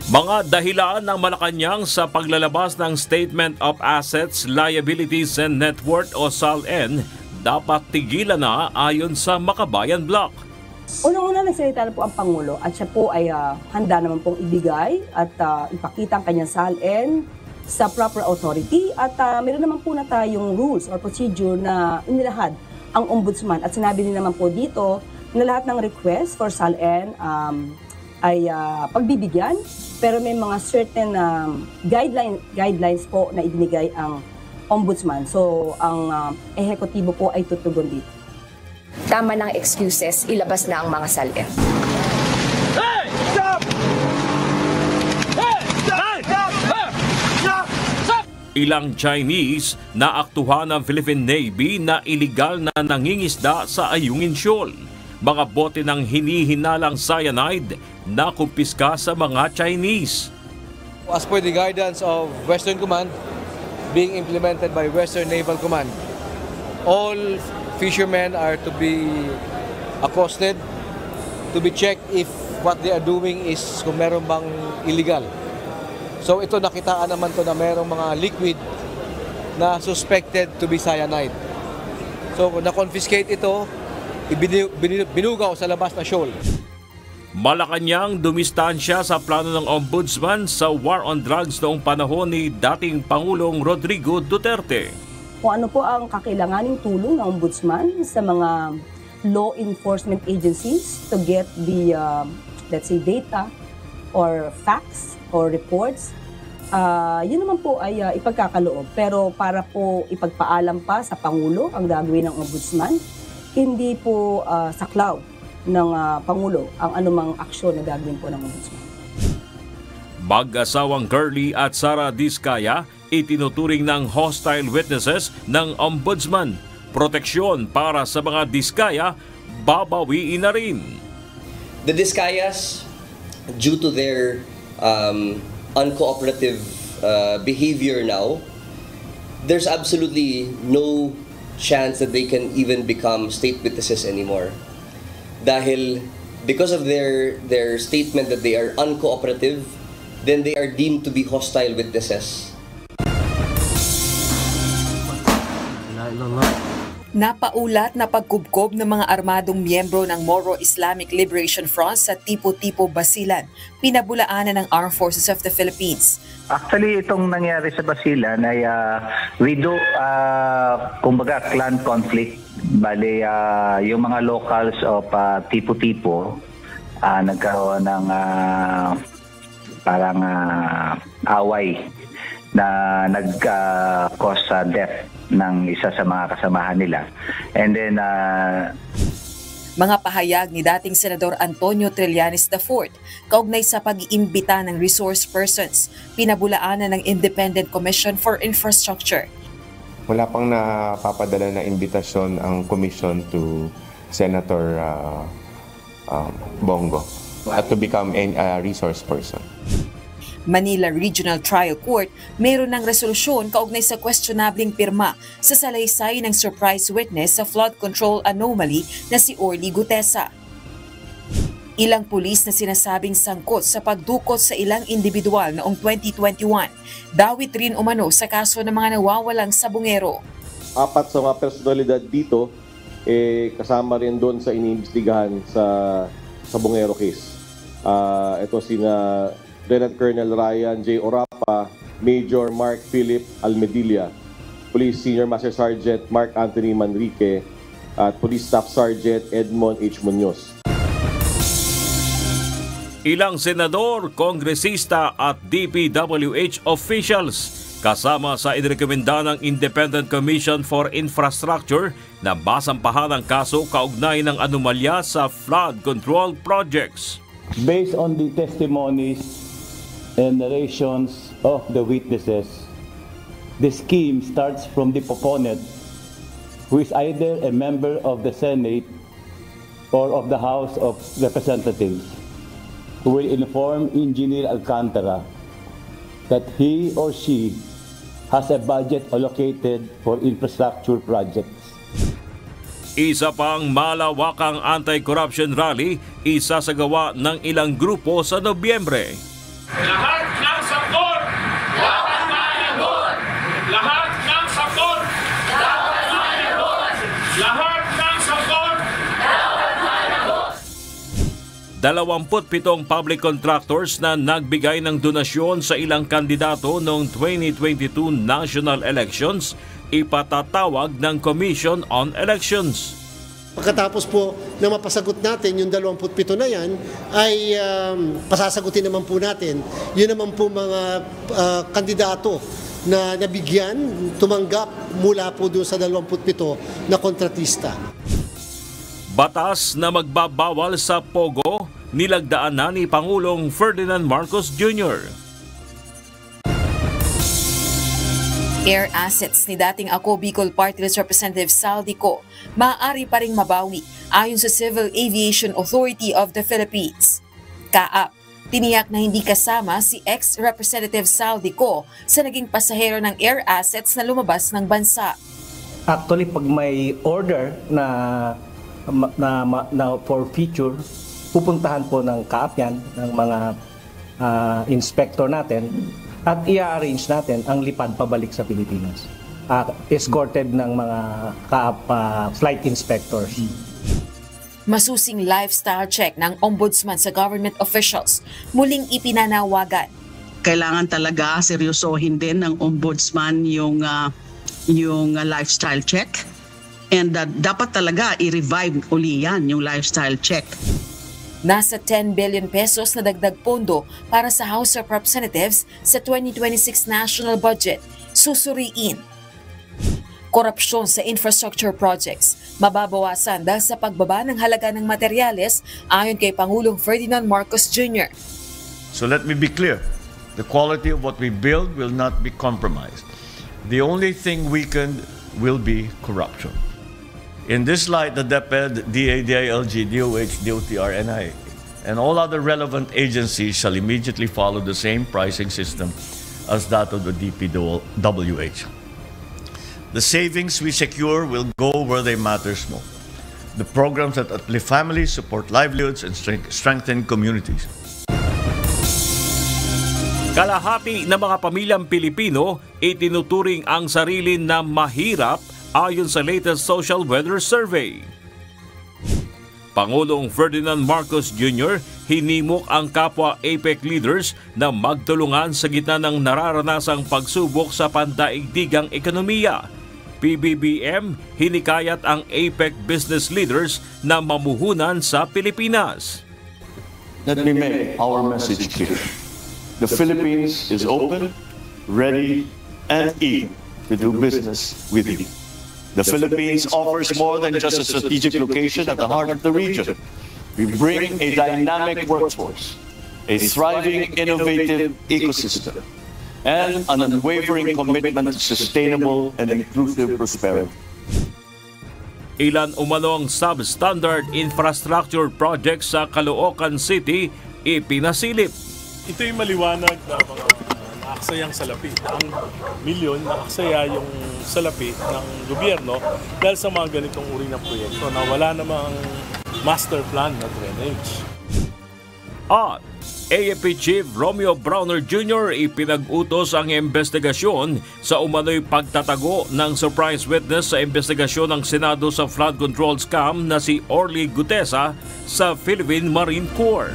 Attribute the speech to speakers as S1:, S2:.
S1: Mga dahilan ng Malacanang sa paglalabas ng Statement of Assets, Liabilities and Net Worth o SALN dapat tigilan na ayon sa Makabayan Block.
S2: Unang-una nagsalita na po ang Pangulo at siya po ay handa naman pong ibigay at ipakita ang kanyang SALN sa proper authority at meron naman po na tayong rules or procedure na inilahad ang Ombudsman at sinabi din naman po dito na lahat ng request for SALN ay pagbibigyan, pero may mga certain guidelines po na ibinigay ang Ombudsman. So, ang ehekutibo po ay tutugon dito.
S3: Tama ng excuses, ilabas na ang mga SALN.
S4: Hey! Stop! Hey! Stop! Stop! Stop! Stop!
S1: Ilang Chinese na aktuhan ng Philippine Navy na iligal na nangingisda sa Ayungin Shoal. Mga bote ng hinihinalang cyanide na kumpiska sa mga Chinese.
S5: As per the guidance of Western Command being implemented by Western Naval Command, all fishermen are to be accosted, to be checked if what they are doing is kung meron bang illegal. So ito nakitaan naman to na merong mga liquid na suspected to be cyanide. So na-confiscate ito, binugaw sa labas na shoal.
S1: Malacanang dumistansya sa plano ng Ombudsman sa war on drugs noong panahon ni dating Pangulong Rodrigo Duterte.
S2: Kung ano po ang kakailanganing tulong ng Ombudsman sa mga law enforcement agencies to get the, let's say, data or facts or reports, yun naman po ay ipagkakaloob. Pero para po ipagpaalam pa sa Pangulo ang gagawin ng Ombudsman, hindi po saklaw ng Pangulo ang anumang aksyon na gagawin po ng Ombudsman.
S1: Mag-asawang Curly at Sara Diskaya itinuturing ng hostile witnesses ng Ombudsman. Proteksyon para sa mga Diskaya, babawiin na rin.
S6: The Diskayas, due to their uncooperative behavior now, there's absolutely no chance that they can even become state witnesses anymore. Dahil because of their statement that they are uncooperative, then they are deemed to be hostile witnesses.
S7: Napaulat na pagkubkob ng mga armadong miyembro ng Moro Islamic Liberation Front sa Tipo-Tipo, Basilan, pinabulaanan ng Armed Forces of the Philippines.
S8: Actually, itong nangyari sa Basilan ay kumbaga clan conflict. Bali, yung mga locals of Tipo-Tipo nagkaroon ng parang away na nag-cause death ng isa sa mga kasamahan nila. And then
S7: mga pahayag ni dating Senador Antonio Trillanes IV kaugnay sa pag-iimbita ng resource persons, pinabulaanan ng Independent Commission for Infrastructure.
S9: Wala pang napapadala na imbitasyon ang commission to Senator Bongo to become a resource person.
S7: Manila Regional Trial Court mayroon ng resolusyon kaugnay sa questionabling pirma sa salaysay ng surprise witness sa flood control anomaly na si Orly Gutesa. Ilang pulis na sinasabing sangkot sa pagdukot sa ilang individual noong 2021, dawit rin umano sa kaso ng mga nawawalang sabungero.
S10: 4 sa mga personalidad dito, kasama rin doon sa iniimbestigahan sa sabungero case. Ito sina Lieutenant Colonel Ryan J. Orapa, Major Mark Philip Almedilla, Police Senior Master Sergeant Mark Anthony Manrique, at Police Staff Sergeant Edmond H. Munoz.
S1: Ilang senador, kongresista at DPWH officials kasama sa inirekomenda ng Independent Commission for Infrastructure na basampahan ang kaso kaugnay ng anomalya sa flood control projects.
S11: Based on the testimonies and narrations of the witnesses, the scheme starts from the proponent, who is either a member of the Senate or of the House of Representatives, who will inform Engineer Alcantara that he or she has a budget allocated for infrastructure projects.
S1: Isa pang malawakang anti-corruption rally isasagawa ng ilang grupo sa Nobyembre.
S4: Lahat ng saktor dapat managot. Lahat ng saktor dapat managot. Lahat ng saktor dapat managot.
S1: 27 public contractors na nagbigay ng donasyon sa ilang kandidato noong 2022 national elections ipatatawag ng Commission on Elections.
S12: Pagkatapos po na mapasagot natin yung 27 na yan, ay pasasagutin naman po natin. Yun naman po mga kandidato na nabigyan, tumanggap mula po doon sa 27 na kontratista.
S1: Batas na magbabawal sa Pogo, nilagdaan na ni Pangulong Ferdinand Marcos Jr.
S7: Air assets ni dating Ako Bicol Party List Representative Saldico maaari pa ring mabawi ayon sa Civil Aviation Authority of the Philippines. Kaap, tiniyak na hindi kasama si ex-Representative Saldico sa naging pasahero ng air assets na lumabas ng bansa.
S13: Actually, pag may order na for future, pupuntahan po ng Kaap yan, ng mga inspector natin, at i-arrange natin ang lipad pabalik sa Pilipinas. Escorted ng mga flight inspectors.
S7: Masusing lifestyle check ng ombudsman sa government officials muling ipinanawagan.
S14: Kailangan talaga seryosohin din ng ombudsman yung lifestyle check. And dapat talaga i-revive uli yan, yung lifestyle check.
S7: Nasa 10 billion pesos na dagdag pondo para sa House of Representatives sa 2026 national budget susuriin. Korupsyon sa infrastructure projects mababawasan dahil sa pagbaba ng halaga ng materyales ayon kay Pangulong Ferdinand Marcos Jr.
S15: So let me be clear. The quality of what we build will not be compromised. The only thing weakened will be corruption. In this light, the DepEd, DA, DILG, DOH, DOTR, NI, and all other relevant agencies shall immediately follow the same pricing system as that of the DPWH. The savings we secure will go where they matter most. The programs that uplift families, support livelihoods, and strengthen communities.
S1: Kalahati ng mga pamilyang Pilipino itinuturing ang sarili na mahirap ayon sa latest social weather survey. Pangulong Ferdinand Marcos Jr. hinimok ang kapwa APEC leaders na magtulungan sa gitna ng nararanasang pagsubok sa pandaigdigang ekonomiya. PBBM hinikayat ang APEC business leaders na mamuhunan sa Pilipinas.
S16: Let me make our message clear. The Philippines is open, ready, and eager to do business with you. The Philippines offers more than just a strategic location at the heart of the region. We bring a dynamic workforce, a thriving, innovative ecosystem, and an unwavering commitment to sustainable and inclusive prosperity.
S1: Ilan umanong substandard infrastructure projects sa Caloocan City ipinasilip.
S17: Ito'y maliwanag na mga naaksayang salapi. Ang milyon na aksaya yung salapi ng gobyerno dahil sa mga ganitong uri ng proyekto na wala namang master plan na drainage.
S1: At AFP Chief Romeo Browner Jr. ipinag-utos ang investigasyon sa umano'y pagtatago ng surprise witness sa investigasyon ng Senado sa flood control scam na si Orly Gutesa sa Philippine Marine Corps.